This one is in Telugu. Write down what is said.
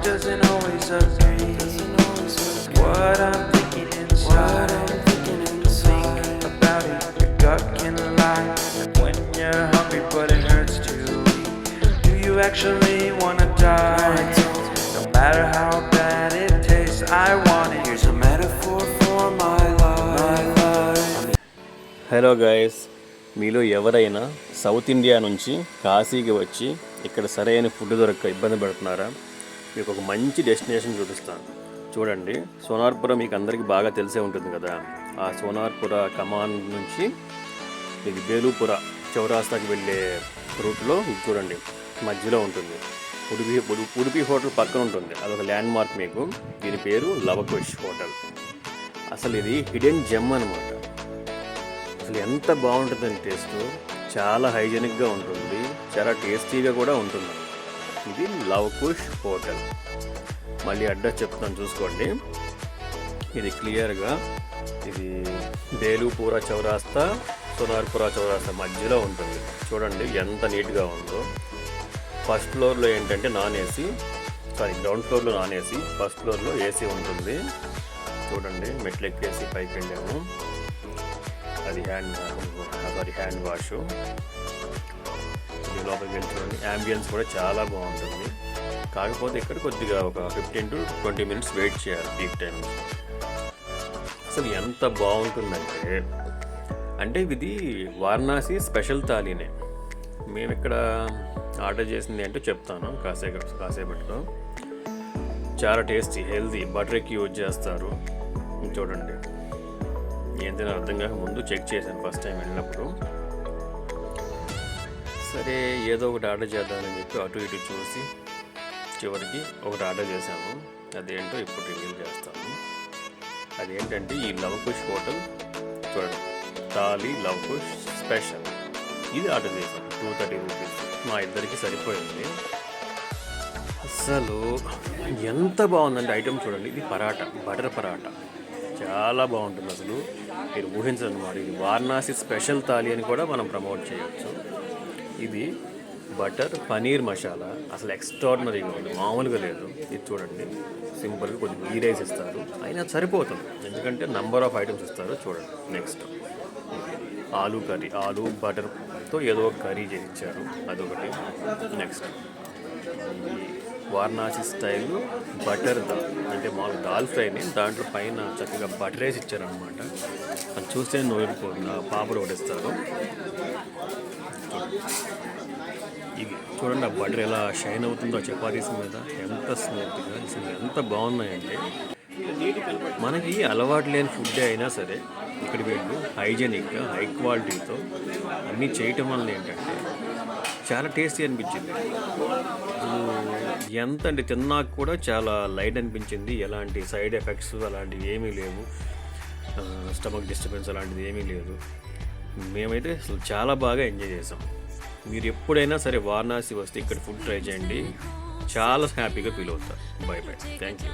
doesn't always agree. What I'm thinking inside. Think about it, your gut can lie. And when you're hungry but it hurts to eat, do you actually wanna die? No matter how bad it tastes, I want it. Here's a metaphor for my life. Hello guys, మీలో ఎవరైనా సౌత్ ఇండియా నుంచి కాశీకి వచ్చి ఇక్కడ సరైన ఫుడ్ దొరక్క ఇబ్బంది పడుతున్నారా? మీకు ఒక మంచి డెస్టినేషన్ చూపిస్తాను. చూడండి, సోనార్పుర మీకు అందరికీ బాగా తెలిసే ఉంటుంది కదా. ఆ సోనార్పుర కమాన్ నుంచి ఇది బేలుపుర చౌరాస్తాకి వెళ్ళే రూట్లో చూడండి, మధ్యలో ఉంటుంది. ఉడిపి హోటల్ పక్కన ఉంటుంది. అదొక ల్యాండ్ మార్క్ మీకు. దీని పేరు లవకుష్ హోటల్. అసలు ఇది హిడెన్ జెమ్ అనమాట. అసలు ఎంత బాగుంటుందని టేస్ట్, చాలా హైజెనిక్గా ఉంటుంది, చాలా టేస్టీగా కూడా ఉంటుంది. ఇది లవకుష్ హోటల్. మళ్ళీ అడ్రస్ చెప్తాను చూసుకోండి. ఇది క్లియర్గా ఇది బేలుపుర చౌరాస్తా సోనార్పుర చౌరాస్తా మధ్యలో ఉంటుంది. చూడండి ఎంత నీట్గా ఉందో. ఫస్ట్ ఫ్లోర్లో ఏంటంటే గ్రౌండ్ ఫ్లోర్లో నాన్ ఏసీ, ఫస్ట్ ఫ్లోర్లో ఏసీ ఉంటుంది. చూడండి, మెట్లు ఎక్కేసి పైకి వెళ్ళాము. అది హ్యాండ్ వాష్. లోపలికి వెళ్ళి చూడండి, యాంబియన్స్ కూడా చాలా బాగుంటుంది. కాకపోతే ఇక్కడ కొద్దిగా ఒక 15 to 20 minutes వెయిట్ చేయాలి పీక్ టైం. అసలు ఎంత బాగుంటుందంటే ఇది వారణాసి స్పెషల్ థాలీనే. మేము ఇక్కడ ఆర్డర్ చేసింది ఏంటో చెప్తాను కాసేపట్లో. చాలా టేస్టీ, హెల్తీ, బటర్ ఎక్కి యూజ్ చేస్తారు. చూడండి, ఏంటనే అర్థం కాక ముందు చెక్ చేశాను ఫస్ట్ టైం వెళ్ళినప్పుడు. సరే ఏదో ఒకటి ఆర్డర్ చేద్దామని చెప్పి అటు ఇటు చూసి చివరికి ఒకటి ఆర్డర్ చేశాము. అదేంటో ఇప్పుడు రివీల్ చేస్తాము. అదేంటంటే ఈ లవకుష్ హోటల్ చూడండి, థాలీ లవకుష్ స్పెషల్. ఇది ఆర్డర్ చేశాను. 230 రూపీస్. మా ఇద్దరికి సరిపోయింది. అసలు ఎంత బాగుందంటే ఐటమ్ చూడండి. ఇది పరాటా, బటర్ పరాటా, చాలా బాగుంటుంది. అసలు మీరు ఊహించనమాట. ఇది వారణాసి స్పెషల్ థాలీ అని కూడా మనం ప్రమోట్ చేయవచ్చు. ఇది బటర్ పనీర్ మసాలా అసలు ఎక్స్ట్రాడినరీగా ఉంది, మామూలుగా లేదు. ఇది చూడండి, సింపుల్గా కొద్దిగా గీ రైస్ ఇస్తారు, అయినా సరిపోతుంది ఎందుకంటే నంబర్ ఆఫ్ ఐటమ్స్ ఇస్తారు. చూడండి, నెక్స్ట్ ఆలూ కర్రీ, ఆలూ బటర్తో ఏదో ఒక కర్రీ చేసి ఇచ్చారు, అదొకటి. Next Varanasi style butter dal, అంటే మామూలు దాల్ ఫ్రైని దాంట్లో పైన చక్కగా బటర్ వేసి ఇచ్చారనమాట. అది చూస్తే నోరిపోతుంది. పాపడు ఒకటి ఇస్తారు. ఇది చూడండి, ఆ బటర్ ఎలా షైన్ అవుతుందో చపాతీస్ మీద, ఎంత స్మూత్గా, అసలు ఎంత బాగున్నాయంటే. మనకి అలవాటు లేని ఫుడ్ అయినా సరే ఇక్కడ వీళ్ళు హైజెనిక్గా హై క్వాలిటీతో అన్నీ చేయటం వల్ల ఏంటంటే చాలా టేస్టీ అనిపించింది. ఎంత అంటే తిన్నాక కూడా చాలా లైట్ అనిపించింది. ఎలాంటి సైడ్ ఎఫెక్ట్స్ అలాంటివి ఏమీ లేవు, స్టమక్ డిస్టర్బెన్స్ అలాంటిది ఏమీ లేదు. మేమైతే అసలు చాలా బాగా ఎంజాయ్ చేసాం. మీరు ఎప్పుడైనా సరే వారణాసి వస్తే ఇక్కడ ఫుడ్ ట్రై చేయండి, చాలా హ్యాపీగా ఫీల్ అవుతారు. By by, thank you.